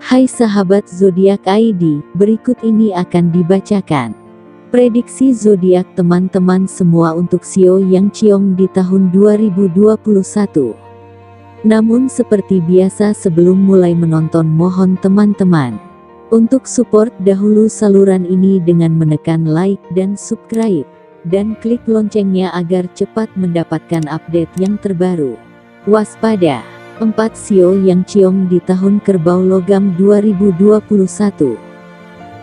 Hai sahabat zodiak ID, berikut ini akan dibacakan prediksi zodiak teman-teman semua untuk Sio yang Ciong di tahun 2021. Namun seperti biasa sebelum mulai menonton, mohon teman-teman untuk support dahulu saluran ini dengan menekan like dan subscribe, dan klik loncengnya agar cepat mendapatkan update yang terbaru. Waspada! 4 Sio yang Ciong di tahun Kerbau Logam 2021.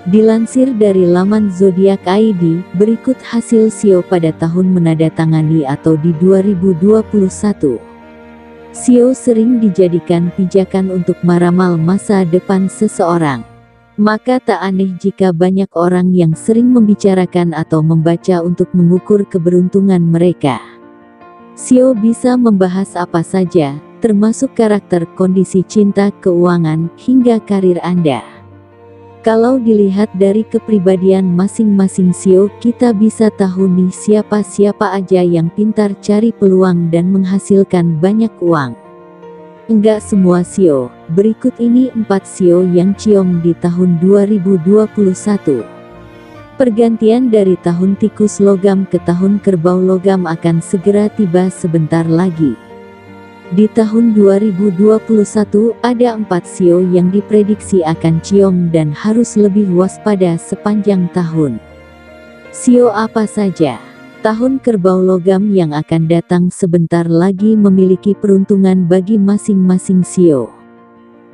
Dilansir dari laman Zodiak ID, berikut hasil Sio pada tahun menandatangani atau di 2021. Sio sering dijadikan pijakan untuk meramal masa depan seseorang. Maka tak aneh jika banyak orang yang sering membicarakan atau membaca untuk mengukur keberuntungan mereka. Sio bisa membahas apa saja, termasuk karakter, kondisi cinta, keuangan, hingga karir Anda. Kalau dilihat dari kepribadian masing-masing Sio, kita bisa tahu nih siapa-siapa aja yang pintar cari peluang dan menghasilkan banyak uang. Enggak semua Sio, berikut ini 4 Sio yang Ciong di tahun 2021. Pergantian dari tahun Tikus Logam ke tahun Kerbau Logam akan segera tiba sebentar lagi. Di tahun 2021 ada 4 Sio yang diprediksi akan Ciong dan harus lebih waspada sepanjang tahun. Sio apa saja? Tahun Kerbau Logam yang akan datang sebentar lagi memiliki peruntungan bagi masing-masing Sio.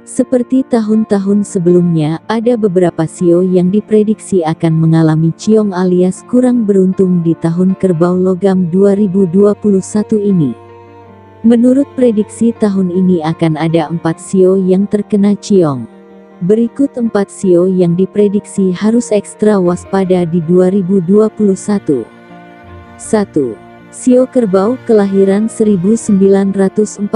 Seperti tahun-tahun sebelumnya, ada beberapa Sio yang diprediksi akan mengalami Ciong alias kurang beruntung di tahun Kerbau Logam 2021 ini. Menurut prediksi tahun ini akan ada 4 Sio yang terkena Ciong. Berikut 4 Sio yang diprediksi harus ekstra waspada di 2021. 1. Sio Kerbau kelahiran 1949,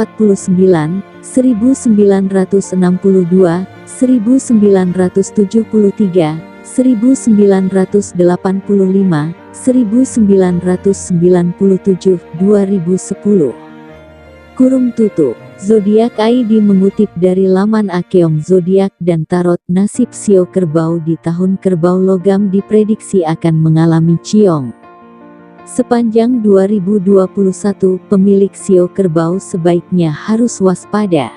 1962, 1973, 1985, 1997, 2010. Kurung tutup. Zodiak ID mengutip dari laman Akeong Zodiak dan Tarot, nasib Sio Kerbau di tahun Kerbau Logam diprediksi akan mengalami Ciong. Sepanjang 2021, pemilik Sio Kerbau sebaiknya harus waspada.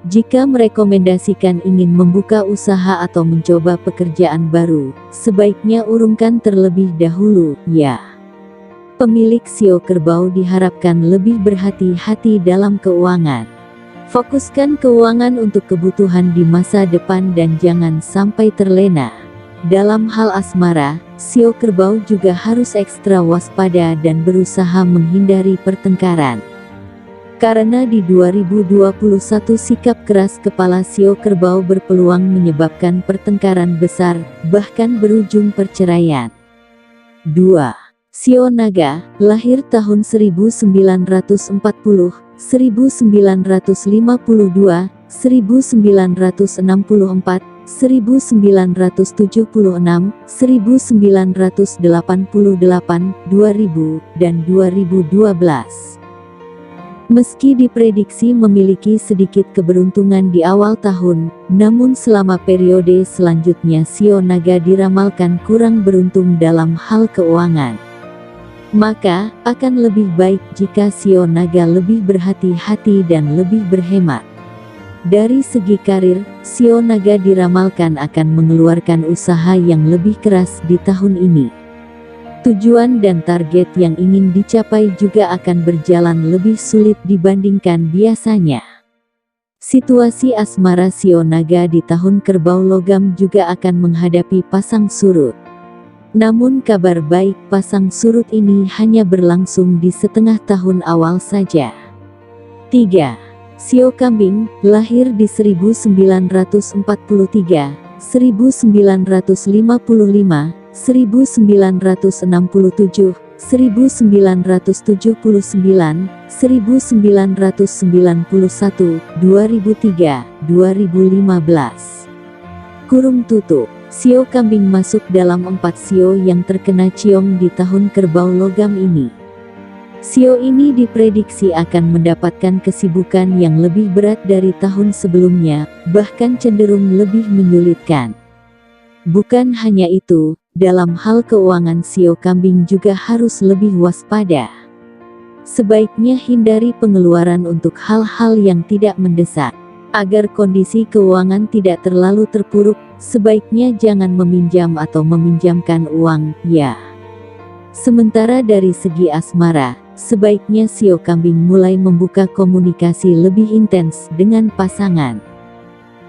Jika merekomendasikan ingin membuka usaha atau mencoba pekerjaan baru, sebaiknya urungkan terlebih dahulu, ya. Pemilik Sio Kerbau diharapkan lebih berhati-hati dalam keuangan. Fokuskan keuangan untuk kebutuhan di masa depan dan jangan sampai terlena. Dalam hal asmara, Sio Kerbau juga harus ekstra waspada dan berusaha menghindari pertengkaran. Karena di 2021 sikap keras kepala Sio Kerbau berpeluang menyebabkan pertengkaran besar, bahkan berujung perceraian. 2. Sio Naga, lahir tahun 1940, 1952, 1964, 1976, 1988, 2000, dan 2012. Meski diprediksi memiliki sedikit keberuntungan di awal tahun, namun selama periode selanjutnya Sio Naga diramalkan kurang beruntung dalam hal keuangan. Maka, akan lebih baik jika Sio Naga lebih berhati-hati dan lebih berhemat. Dari segi karir, Sio Naga diramalkan akan mengeluarkan usaha yang lebih keras di tahun ini. Tujuan dan target yang ingin dicapai juga akan berjalan lebih sulit dibandingkan biasanya. Situasi asmara Sio Naga di tahun Kerbau Logam juga akan menghadapi pasang surut. Namun kabar baik, pasang surut ini hanya berlangsung di setengah tahun awal saja. 3. Sio Kambing, lahir di 1943, 1955, 1967, 1979, 1991, 2003, 2015. Kurung tutup. Sio Kambing masuk dalam 4 Sio yang terkena Ciong di tahun Kerbau Logam ini. Sio ini diprediksi akan mendapatkan kesibukan yang lebih berat dari tahun sebelumnya, bahkan cenderung lebih menyulitkan. Bukan hanya itu, dalam hal keuangan Sio Kambing juga harus lebih waspada. Sebaiknya hindari pengeluaran untuk hal-hal yang tidak mendesak. Agar kondisi keuangan tidak terlalu terpuruk, sebaiknya jangan meminjam atau meminjamkan uang, ya. Sementara dari segi asmara, sebaiknya Sio Kambing mulai membuka komunikasi lebih intens dengan pasangan.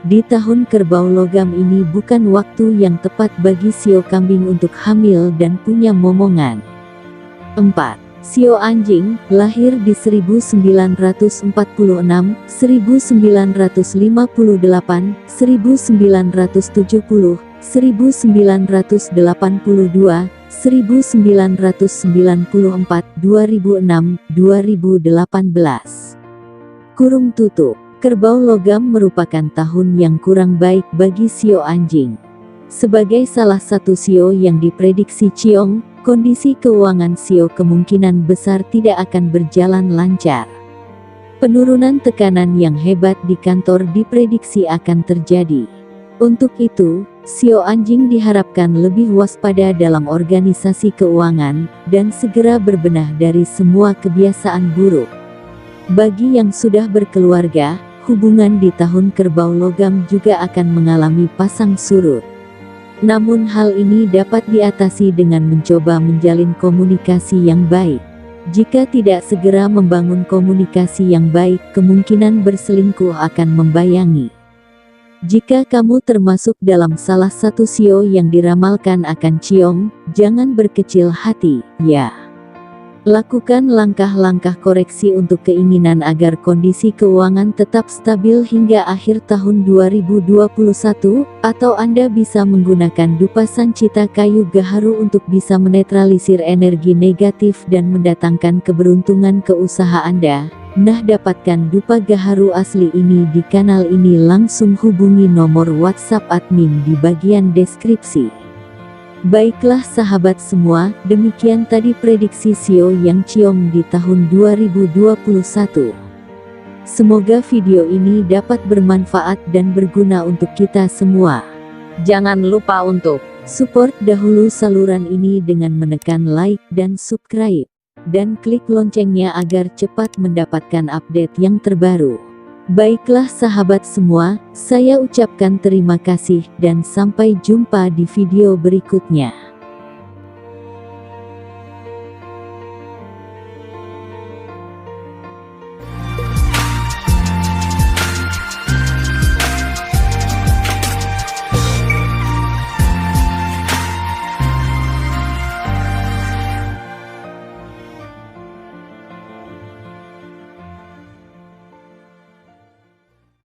Di tahun Kerbau Logam ini bukan waktu yang tepat bagi Sio Kambing untuk hamil dan punya momongan. 4. Sio Anjing, lahir di 1946, 1958, 1970, 1982, 1994, 2006, 2018. Kurung tutup. Kerbau Logam merupakan tahun yang kurang baik bagi Sio Anjing. Sebagai salah satu Sio yang diprediksi Ciong, kondisi keuangan Sio kemungkinan besar tidak akan berjalan lancar. Penurunan tekanan yang hebat di kantor diprediksi akan terjadi. Untuk itu, Sio Anjing diharapkan lebih waspada dalam organisasi keuangan, dan segera berbenah dari semua kebiasaan buruk. Bagi yang sudah berkeluarga, hubungan di tahun Kerbau Logam juga akan mengalami pasang surut. Namun hal ini dapat diatasi dengan mencoba menjalin komunikasi yang baik. Jika tidak segera membangun komunikasi yang baik, kemungkinan berselingkuh akan membayangi. Jika kamu termasuk dalam salah satu Sio yang diramalkan akan Ciong, jangan berkecil hati, ya. Lakukan langkah-langkah koreksi untuk keinginan agar kondisi keuangan tetap stabil hingga akhir tahun 2021, atau Anda bisa menggunakan dupa Sancita kayu gaharu untuk bisa menetralisir energi negatif dan mendatangkan keberuntungan ke usaha Anda. Nah, dapatkan dupa gaharu asli ini di kanal ini, langsung hubungi nomor WhatsApp admin di bagian deskripsi. Baiklah sahabat semua, demikian tadi prediksi Sio yang Ciong di tahun 2021. Semoga video ini dapat bermanfaat dan berguna untuk kita semua. Jangan lupa untuk support dahulu saluran ini dengan menekan like dan subscribe, dan klik loncengnya agar cepat mendapatkan update yang terbaru. Baiklah sahabat semua, saya ucapkan terima kasih dan sampai jumpa di video berikutnya.